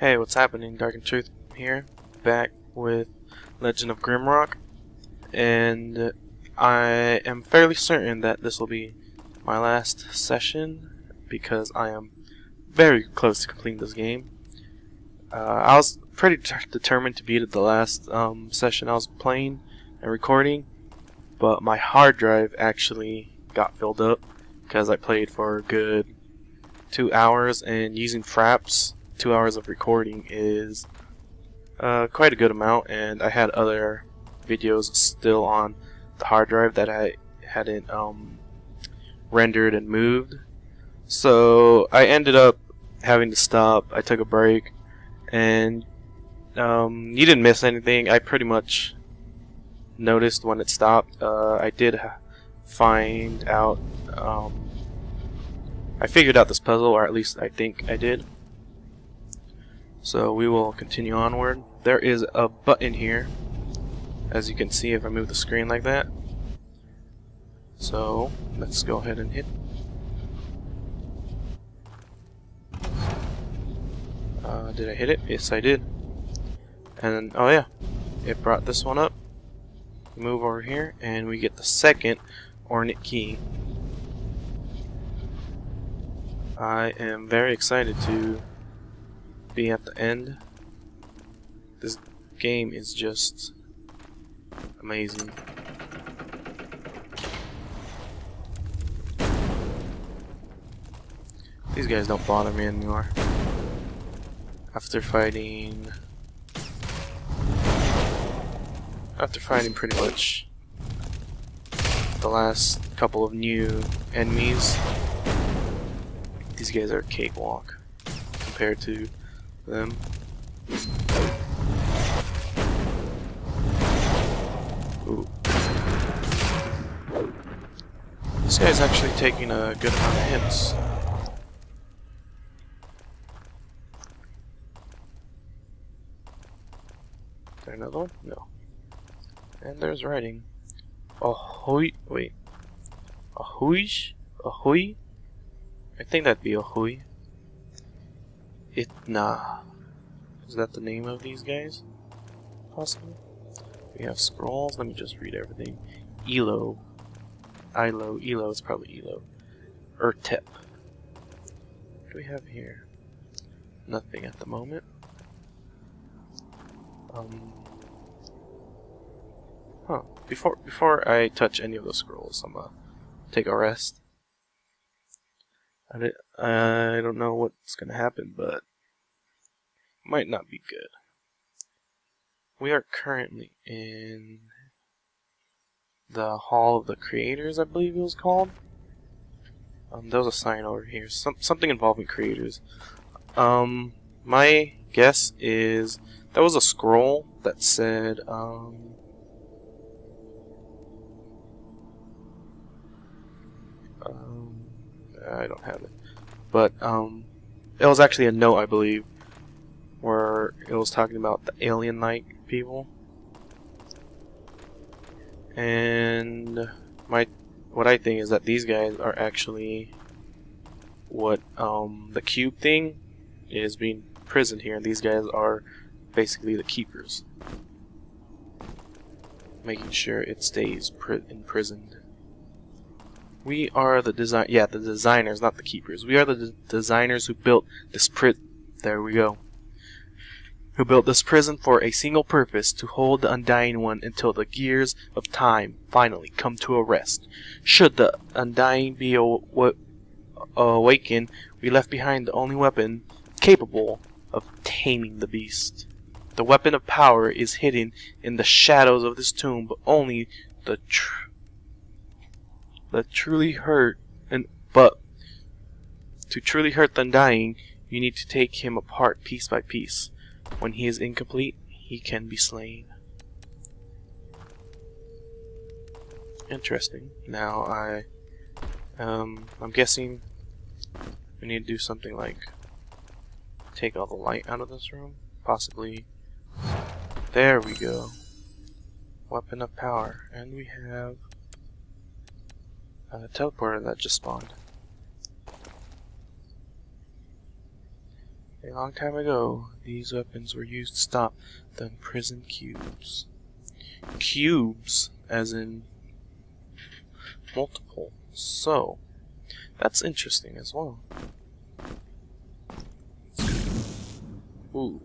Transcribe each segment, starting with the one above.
Hey, what's happening? DarkendTruth here, back with Legend of Grimrock, and I am fairly certain that this will be my last session because I am very close to completing this game. I was pretty determined to beat it the last session I was playing and recording, but my hard drive actually got filled up because I played for a good 2 hours, and using fraps, 2 hours of recording is quite a good amount, and I had other videos still on the hard drive that I hadn't rendered and moved. So I ended up having to stop. I took a break, and you didn't miss anything. I pretty much noticed when it stopped. I did find out, I figured out this puzzle, or at least I think I did. So we will continue onward. There is a button here, as you can see if I move the screen like that. So let's go ahead and hit. Did I hit it? Yes, I did. And oh yeah, it brought this one up. Move over here, and we get the second ornate key. I am very excited to be at the end. This game is just amazing. These guys don't bother me anymore. After fighting pretty much the last couple of new enemies, these guys are a cakewalk compared to them. Ooh. This guy's actually taking a good amount of hits. Is there another one? No. And there's writing. Ahoy. Wait. Ahoy? Ahoy? I think that'd be ahoy. Itna. Is that the name of these guys? Possibly. We have scrolls. Let me just read everything. Elo. Ilo. Elo is probably Elo. Urtep. What do we have here? Nothing at the moment. Before I touch any of the scrolls, I'm gonna take a rest. I don't know what's gonna happen, but it might not be good. We are currently in the Hall of the Creators, I believe it was called. There was a sign over here, something involving creators. My guess is there was a scroll that said I don't have it, but it was actually a note, I believe, where it was talking about the alien-like people. And what I think is that these guys are actually what the cube thing is being imprisoned here, and these guys are basically the keepers, making sure it stays imprisoned. We are the designers, not the keepers. We are the designers who built this there we go. Who built this prison for a single purpose, to hold the Undying One until the gears of time finally come to a rest. Should the Undying be awakened, we left behind the only weapon capable of taming the beast. The weapon of power is hidden in the shadows of this tomb, but only the truly hurt, but to truly hurt the Undying, you need to take him apart piece by piece. When he is incomplete, he can be slain. Interesting. Now I'm guessing we need to do something like take all the light out of this room, possibly. There we go. Weapon of power, and we have a teleporter that just spawned. A long time ago, these weapons were used to stop the imprisoned cubes. Cubes, as in multiple. So, that's interesting as well. Ooh.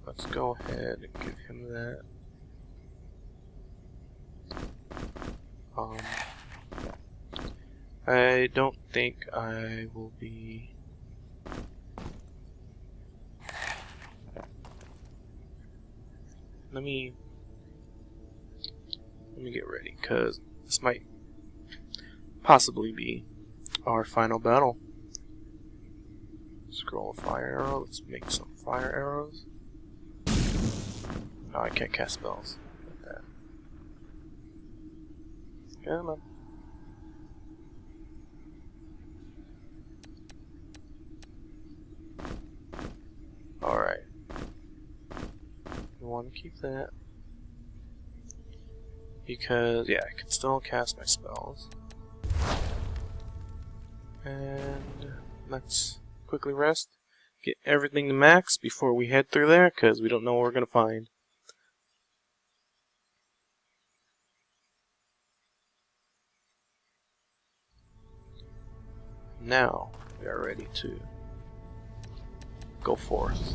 Let's go ahead and give him that. I don't think I will be... Let me get ready, because this might possibly be our final battle. Scroll of fire arrow. Let's make some fire arrows. Oh, I can't cast spells like that. Come on. Alright. I want to keep that. Because, yeah, I can still cast my spells. And let's quickly rest. Get everything to max before we head through there, because we don't know what we're going to find. Now, we are ready to go forth.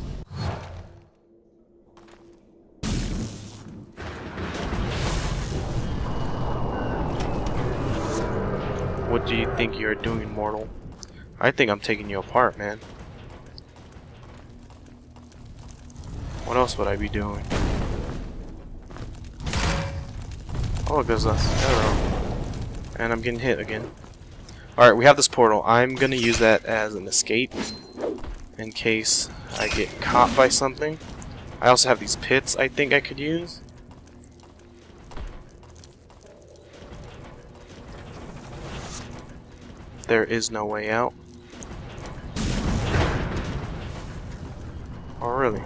What do you think you're doing, mortal? I think I'm taking you apart, man. What else would I be doing? Oh, there's a arrow. And I'm getting hit again. Alright, we have this portal. I'm gonna use that as an escape in case I get caught by something. I also have these pits I think I could use. There is no way out. Oh, really?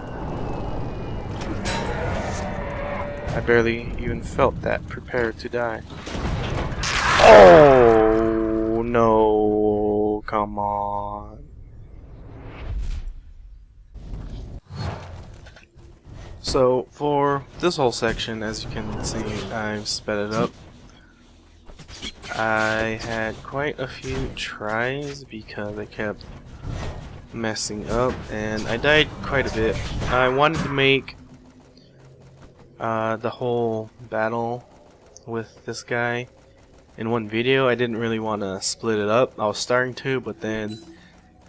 I barely even felt that prepared to die. Oh, no. Come on. So, for this whole section, as you can see, I've sped it up. I had quite a few tries because I kept messing up, and I died quite a bit. I wanted to make the whole battle with this guy in one video. I didn't really want to split it up. I was starting to, but then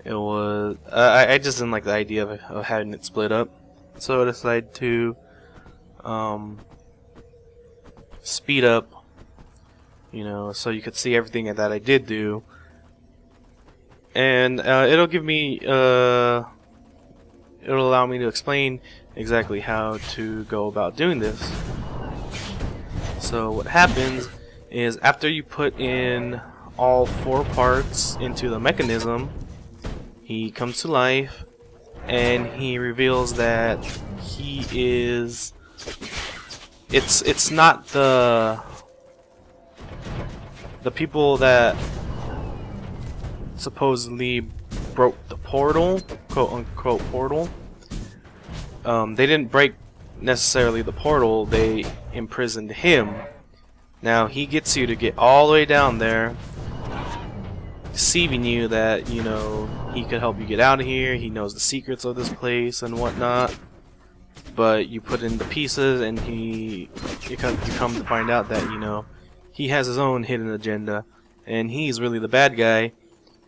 it was I just didn't like the idea of having it split up, so I decided to speed up, you know, so you could see everything that I did do, and it'll give me it'll allow me to explain exactly how to go about doing this. So what happens is, after you put in all 4 parts into the mechanism, he comes to life and he reveals that he is, it's not the people that supposedly broke the portal, quote unquote portal. They didn't break necessarily the portal, they imprisoned him. Now he gets you to get all the way down there, deceiving you that, you know, he could help you get out of here, he knows the secrets of this place and whatnot. But you put in the pieces and you come to find out that, you know, he has his own hidden agenda and he's really the bad guy.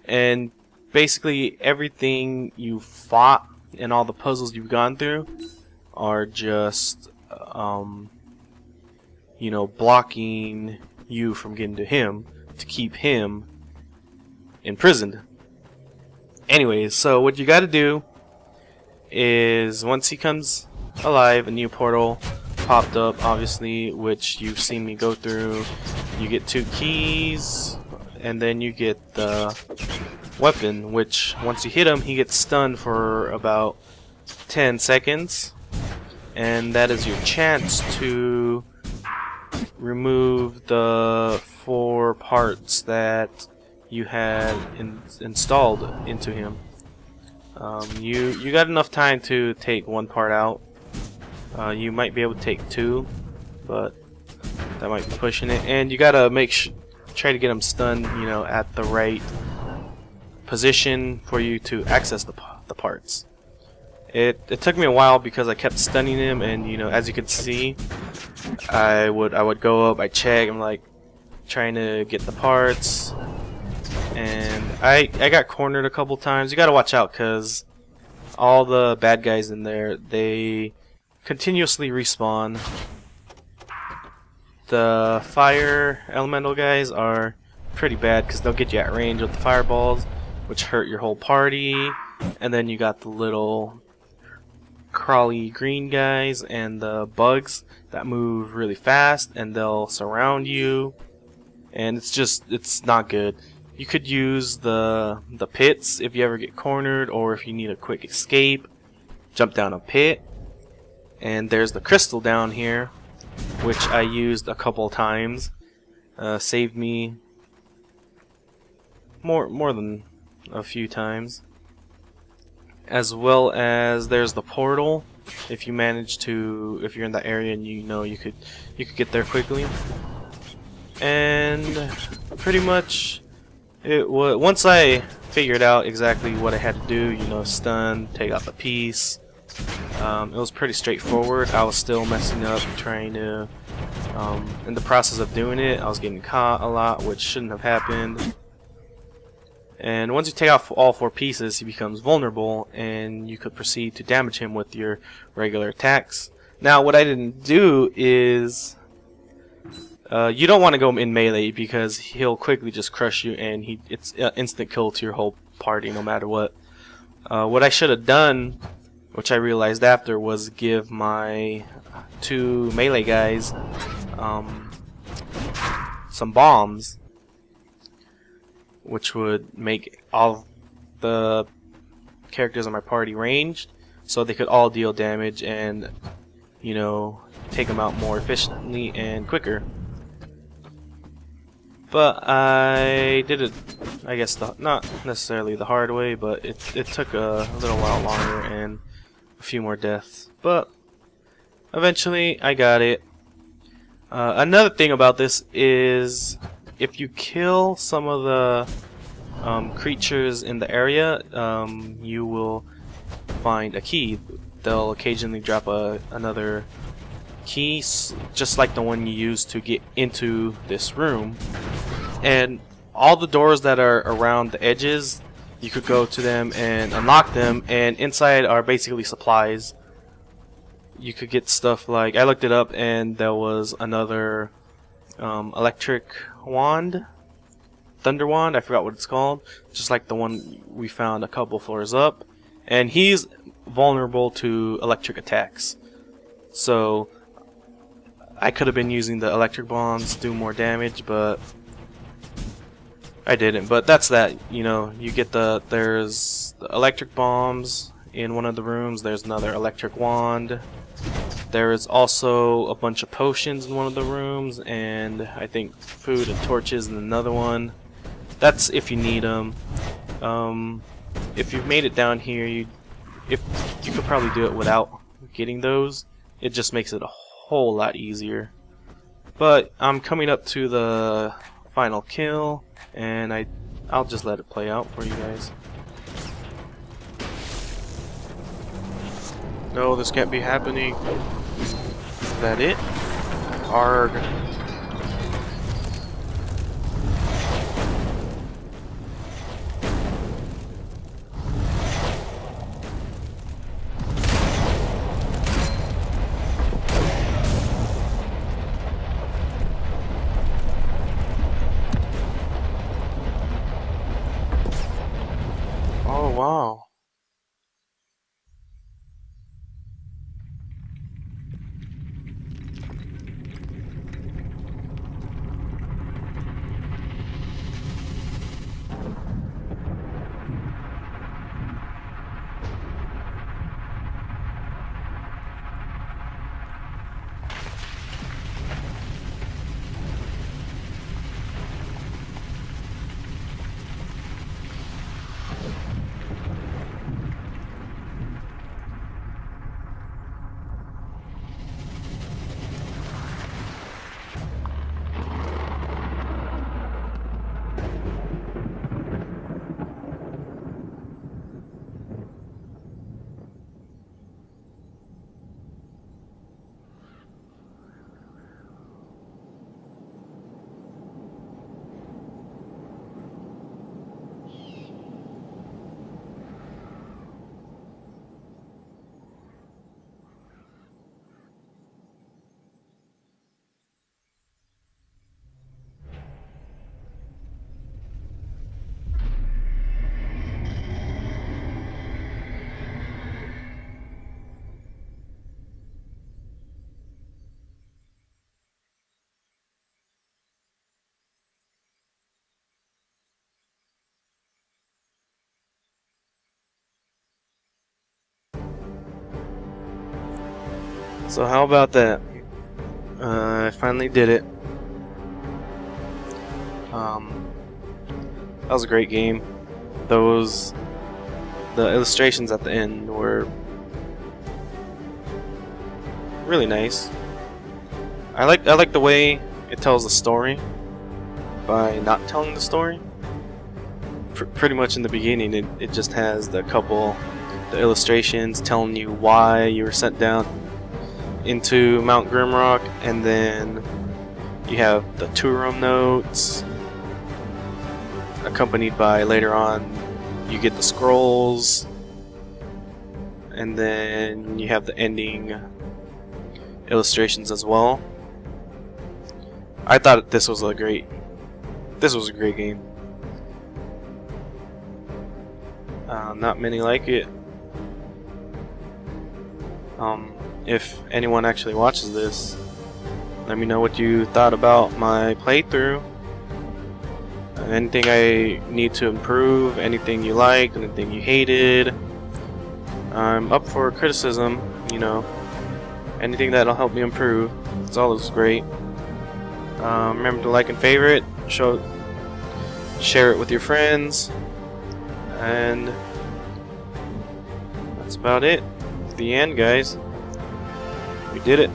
And basically everything you fought and all the puzzles you've gone through are just you know, blocking you from getting to him, to keep him imprisoned. Anyways, so what you gotta do is, once he comes alive, a new portal popped up, obviously, which you've seen me go through. You get 2 keys, and then you get the weapon, which once you hit him, he gets stunned for about 10 seconds, and that is your chance to remove the 4 parts that you had installed into him. You got enough time to take one part out. You might be able to take two, but that might be pushing it. And you gotta try to get him stunned, you know, at the right position for you to access the parts. It took me a while because I kept stunning him, and you know, as you could see, I would go up, I check, I'm like trying to get the parts, and I got cornered a couple times. You gotta watch out because all the bad guys in there, they continuously respawn. The fire elemental guys are pretty bad because they'll get you at range with the fireballs, which hurt your whole party. And then you got the little crawly green guys and the bugs that move really fast, and they'll surround you, and it's not good. You could use the pits if you ever get cornered, or if you need a quick escape, jump down a pit. And there's the crystal down here, which I used a couple times. Saved me more than a few times. As well as there's the portal. If you manage to, if you're in that area and you know you could get there quickly. And pretty much once I figured out exactly what I had to do, you know, stun, take out the piece, it was pretty straightforward. I was still messing up, trying to, in the process of doing it, I was getting caught a lot, which shouldn't have happened. And once you take out all 4 pieces, he becomes vulnerable, and you could proceed to damage him with your regular attacks. Now, what I didn't do is, you don't want to go in melee because he'll quickly just crush you, and it's instant kill to your whole party no matter what. What I should have done, which I realized after, was give my 2 melee guys some bombs, which would make all the characters in my party ranged, so they could all deal damage and, you know, take them out more efficiently and quicker. But I did it, I guess, not necessarily the hard way, but it took a little while longer and a few more deaths. But eventually I got it. Another thing about this is, if you kill some of the creatures in the area, you will find a key. They'll occasionally drop another key, just like the one you used to get into this room. And all the doors that are around the edges, you could go to them and unlock them, and inside are basically supplies. You could get stuff like, I looked it up, and there was another electric wand, thunder wand, I forgot what it's called, just like the one we found a couple floors up, and he's vulnerable to electric attacks. So I could have been using the electric bombs to do more damage, but I didn't. But that's that, you know, you get there's the electric bombs in one of the rooms, there's another electric wand. There is also a bunch of potions in one of the rooms, and I think food and torches in another one. That's if you need them. If you've made it down here, you could probably do it without getting those. It just makes it a whole lot easier. But I'm coming up to the final kill, and I'll just let it play out for you guys. No, this can't be happening. Is that it? Arg. Oh, wow. So how about that? I finally did it. That was a great game. The illustrations at the end were really nice. I like the way it tells the story by not telling the story. Pretty much in the beginning, it just has the illustrations telling you why you were sent down into Mount Grimrock, and then you have the two-room notes, accompanied by, later on, you get the scrolls, and then you have the ending illustrations as well. I thought this was a great game. Not many like it. If anyone actually watches this, let me know what you thought about my playthrough. Anything I need to improve, anything you liked, anything you hated. I'm up for criticism, you know. Anything that'll help me improve. It's always great. Remember to like and favorite, share it with your friends, and that's about it. The end, guys. We did it.